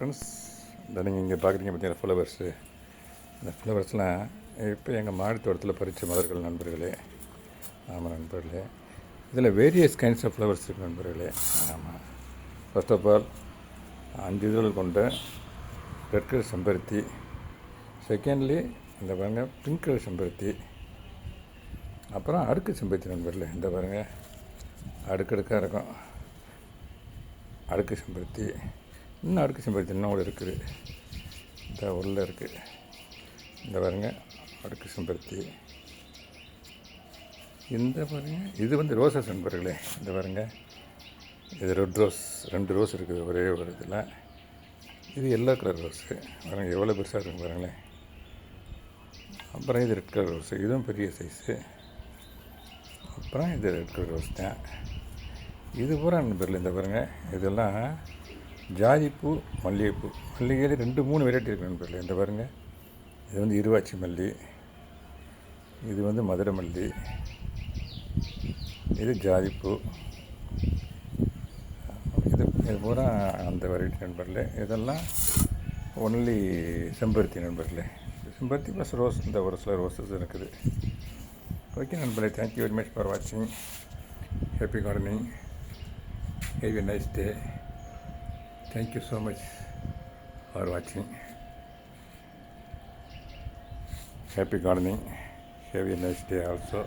Friends, இந்த நீங்கள் இங்கே பார்க்குறீங்க பார்த்தீங்கன்னா ஃப்ளவர்ஸு. இந்த ஃப்ளவர்ஸ்லாம் இப்போ எங்கள் மாடி தோட்டத்தில் பறித்த மலர்கள் நண்பர்களே. ஆமாம் நண்பர்களே, இதில் வேரியஸ் கைண்ட்ஸ் ஆஃப் ஃப்ளவர்ஸ் இருக்குது நண்பர்களே. ஆமாம், ஃபர்ஸ்ட் ஆஃப் ஆல் 5 இதழ்கள் கொண்ட ரெட் கலர் செம்பருத்தி. செகண்ட்லி இந்த பாருங்கள் பிங்க் கலர் செம்பருத்தி. அப்புறம் அடுக்கு செம்பருத்தி நண்பர்களே. இந்த பாருங்கள் அடுக்கடுக்காக இருக்கும் அடுக்கு செம்பருத்தி. இன்னும் அடுக்கு செம்பருத்தி இன்னும் கூட இருக்குது. இந்த உள்ள இருக்குது. இந்த பாருங்க அடுக்கு செம்பருத்தி. இந்த பாருங்கள் இது வந்து ரோசஸ் நண்பர்களே. இந்த பாருங்கள் இது ரெட் ரோஸ். 2 ரோஸ் இருக்குது ஒரே ஒரு இதில். இது எல்லோ கலர் ரோஸு. பாருங்கள் எவ்வளோ பெருசாக இருக்கும் பாருங்களேன். அப்புறம் இது ரெட் கலர் ரோஸு. இதுவும் பெரிய சைஸு. அப்புறம் இது ரெட் கலர் ரோஸ் தான். இது பூரா நண்பர்கள் இந்த பாருங்கள் இதெல்லாம் ஜாதிப்பூ, மல்லிகைப்பூ. மல்லிகையில் 2-3 வெரைட்டி இருக்குது நண்பர்களே. இந்த பாருங்கள் இது வந்து இருவாச்சி மல்லி, இது வந்து மதுரை மல்லி, இது ஜாதிப்பூ. இது பூரா அந்த வெரைட்டி நண்பர்களே. இதெல்லாம் ஒன்லி செம்பருத்தி நண்பர்களே. செம்பருத்தி ப்ளஸ் ரோஸ். இந்த ஒரு சில ரோஸஸ் இருக்குது. ஓகே நண்பர்களே, தேங்க்யூ வெரி மச் ஃபார் வாட்சிங். Happy gardening. Have a nice day. Thank you so much for watching. Happy gardening. Have a nice day also.